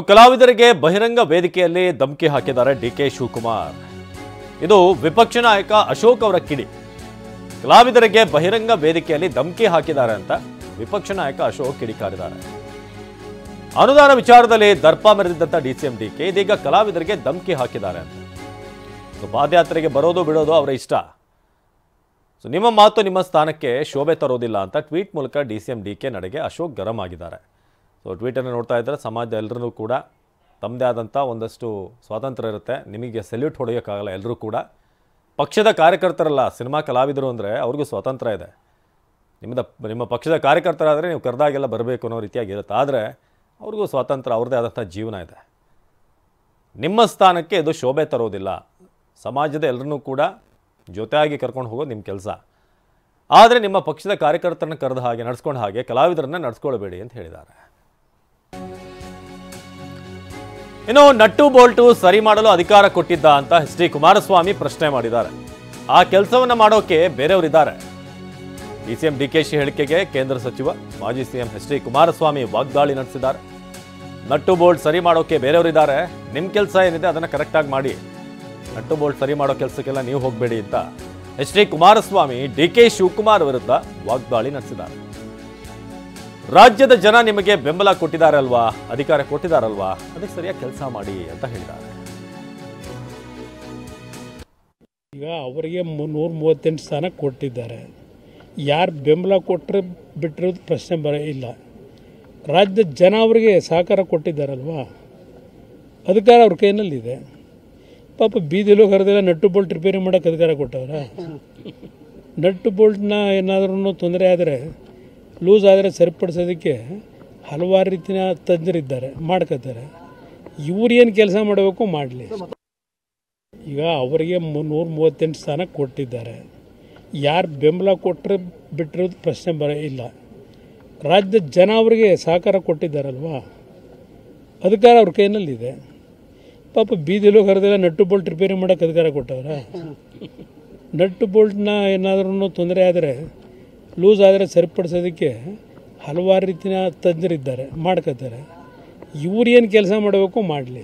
ಕಲಾವಿದರಿಗೆ ಬಹಿರಂಗ ವೇದಿಕೆಯಲ್ಲಿ ಧಮಕಿ ಹಾಕಿದ್ದಾರೆ ಡಿಕೆ ಶಿವಕುಮಾರ್. ಇದು ವಿಪಕ್ಷ ನಾಯಕ ಅಶೋಕ್ ಅವರ ಕಿಡಿ. ಕಲಾವಿದರಿಗೆ ಬಹಿರಂಗ ವೇದಿಕೆಯಲ್ಲಿ ಧಮಕಿ ಹಾಕಿದ್ದಾರೆ ಅಂತ ವಿಪಕ್ಷ ನಾಯಕ ಅಶೋಕ್ ಕಿಡಿಕಾರಿದ್ದಾರೆ. ಅನುದಾನ ವಿಚಾರದಲ್ಲಿ ದರ್ಪ ಮೆರೆದಿದ್ದಂತ ಡಿಸಿಎಂ ಡಿಕೆ ಇದೀಗ ಕಲಾವಿದರಿಗೆ ಧಮಕಿ ಹಾಕಿದ್ದಾರೆ ಅಂತ. ಪಾದಯಾತ್ರೆಗೆ ಬರೋದು ಬಿಡೋದು ಅವರ ಇಷ್ಟ. ನಿಮ್ಮ ಮಾತು ನಿಮ್ಮ ಸ್ಥಾನಕ್ಕೆ ಶೋಭೆ ತರೋದಿಲ್ಲ ಅಂತ ಟ್ವೀಟ್ ಮೂಲಕ ಡಿಸಿಎಂ ಡಿಕೆ ನಡೆಗೆ ಅಶೋಕ್ ಗರಂ ಆಗಿದ್ದಾರೆ. ಟ್ವೀಟನ್ನು ನೋಡ್ತಾ ಇದ್ದರೆ ಸಮಾಜದ ಎಲ್ಲರೂ ಕೂಡ ತಮ್ಮದೇ ಆದಂಥ ಒಂದಷ್ಟು ಸ್ವಾತಂತ್ರ್ಯ ಇರುತ್ತೆ. ನಿಮಗೆ ಸೆಲ್ಯೂಟ್ ಹೊಡೆಯೋಕ್ಕಾಗಲ್ಲ. ಎಲ್ಲರೂ ಕೂಡ ಪಕ್ಷದ ಕಾರ್ಯಕರ್ತರಲ್ಲ, ಸಿನಿಮಾ ಕಲಾವಿದರು ಅಂದರೆ ಅವ್ರಿಗೂ ಸ್ವಾತಂತ್ರ್ಯ ಇದೆ. ನಿಮ್ಮ ಪಕ್ಷದ ಕಾರ್ಯಕರ್ತರಾದರೆ ನೀವು ಕರೆದಾಗೆಲ್ಲ ಬರಬೇಕು ಅನ್ನೋ ರೀತಿಯಾಗಿರುತ್ತೆ. ಆದರೆ ಅವ್ರಿಗೂ ಸ್ವಾತಂತ್ರ್ಯ, ಅವ್ರದ್ದೇ ಆದಂಥ ಜೀವನ ಇದೆ. ನಿಮ್ಮ ಸ್ಥಾನಕ್ಕೆ ಇದು ಶೋಭೆ ತರೋದಿಲ್ಲ. ಸಮಾಜದ ಎಲ್ಲರನ್ನೂ ಕೂಡ ಜೊತೆಯಾಗಿ ಕರ್ಕೊಂಡು ಹೋಗೋದು ನಿಮ್ಮ ಕೆಲಸ. ಆದರೆ ನಿಮ್ಮ ಪಕ್ಷದ ಕಾರ್ಯಕರ್ತರನ್ನ ಕರೆದ ಹಾಗೆ ನಡೆಸ್ಕೊಂಡು ಹಾಗೆ ಕಲಾವಿದರನ್ನ ನಡೆಸ್ಕೊಳ್ಬೇಡಿ ಅಂತ ಹೇಳಿದ್ದಾರೆ. ಇನ್ನು ನಟ್ಟು ಬೋಲ್ಟು ಸರಿ ಮಾಡಲು ಅಧಿಕಾರ ಕೊಟ್ಟಿದ್ದ ಅಂತ ಎಚ್ ಡಿ ಕುಮಾರಸ್ವಾಮಿ ಪ್ರಶ್ನೆ ಮಾಡಿದ್ದಾರೆ. ಆ ಕೆಲಸವನ್ನ ಮಾಡೋಕೆ ಬೇರೆಯವರಿದ್ದಾರೆ. ಡಿಸಿಎಂ ಡಿಕೆಶಿ ಹೇಳಿಕೆಗೆ ಕೇಂದ್ರ ಸಚಿವ ಮಾಜಿ ಸಿಎಂ ಎಚ್ ಡಿ ಕುಮಾರಸ್ವಾಮಿ ವಾಗ್ದಾಳಿ ನಡೆಸಿದ್ದಾರೆ. ನಟ್ಟು ಬೋಲ್ಟ್ ಸರಿ ಮಾಡೋಕೆ ಬೇರೆಯವರಿದ್ದಾರೆ, ನಿಮ್ಮ ಕೆಲಸ ಏನಿದೆ ಅದನ್ನು ಕರೆಕ್ಟಾಗಿ ಮಾಡಿ, ನಟ್ಟು ಬೋಲ್ಟ್ ಸರಿ ಮಾಡೋ ಕೆಲಸಕ್ಕೆಲ್ಲ ನೀವು ಹೋಗಬೇಡಿ ಅಂತ H D Kumaraswamy D K Shivakumar ವಿರುದ್ಧ ವಾಗ್ದಾಳಿ ನಡೆಸಿದ್ದಾರೆ. ರಾಜ್ಯದ ಜನ ನಿಮಗೆ ಬೆಂಬಲ ಕೊಟ್ಟಿದ್ದಾರಲ್ವಾ, ಅಧಿಕಾರ ಕೊಟ್ಟಿದ್ದಾರಲ್ವಾ, ಅದಕ್ಕೆ ಸರಿಯಾಗಿ ಕೆಲಸ ಮಾಡಿ ಅಂತ ಹೇಳಿದ್ದಾರೆ. ಈಗ ಅವರಿಗೆ 138 ಸ್ಥಾನ ಕೊಟ್ಟಿದ್ದಾರೆ. ಯಾರು ಬೆಂಬಲ ಕೊಟ್ಟರೆ ಬಿಟ್ಟಿರೋದು ಪ್ರಶ್ನೆ ಇಲ್ಲ. ರಾಜ್ಯದ ಜನ ಅವರಿಗೆ ಸಹಕಾರ ಕೊಟ್ಟಿದ್ದಾರಲ್ವಾ, ಅಧಿಕಾರ ಅವ್ರ ಕೈನಲ್ಲಿದೆ. ಪಾಪ ಬೀದಿಲೋ ಕರೆದೆಲ್ಲ ನಟ್ಟು ಬೋಲ್ಟ್ ರಿಪೇರಿ ಮಾಡೋಕ್ಕೆ ಅಧಿಕಾರ ಕೊಟ್ಟವ್ರ. ನಟ್ಟು ಬೋಲ್ಟ್ನ ಏನಾದ್ರೂ ತೊಂದರೆ ಆದರೆ, ಲೂಸ್ ಆದರೆ ಸರಿಪಡಿಸೋದಕ್ಕೆ ಹಲವಾರು ರೀತಿಯ ತಜ್ಞರಿದ್ದಾರೆ, ಮಾಡ್ಕೋತಾರೆ. ಇವ್ರು ಏನು ಕೆಲಸ ಮಾಡಬೇಕು ಮಾಡಲಿ. ಈಗ ಅವರಿಗೆ 138 ಸ್ಥಾನ ಕೊಟ್ಟಿದ್ದಾರೆ. ಯಾರು ಬೆಂಬಲ ಕೊಟ್ಟರೆ ಬಿಟ್ಟಿರೋದು ಪ್ರಶ್ನೆ ಇಲ್ಲ. ರಾಜ್ಯದ ಜನ ಅವರಿಗೆ ಸಹಕಾರ ಕೊಟ್ಟಿದ್ದಾರಲ್ವಾ, ಅಧಿಕಾರ ಅವ್ರ ಕೈನಲ್ಲಿದೆ. ಪಾಪ ಬೀದಿಲೋ ಕರೆದೆಲ್ಲ ನಟ್ಟು ಬೋಲ್ಟ್ ರಿಪೇರಿ ಮಾಡೋಕ್ಕೆ ಅಧಿಕಾರ ಕೊಟ್ಟವ್ರ. ನಟ್ಟು ಬೋಲ್ಟ್ನ ಏನಾದ್ರೂ ತೊಂದರೆ ಆದರೆ, ಲೂಸ್ ಆದರೆ ಸರಿಪಡಿಸೋದಕ್ಕೆ ಹಲವಾರು ರೀತಿಯ ತಜ್ಞರಿದ್ದಾರೆ, ಮಾಡ್ಕೋತಾರೆ. ಇವ್ರು ಏನು ಕೆಲಸ ಮಾಡಬೇಕು ಮಾಡಲಿ.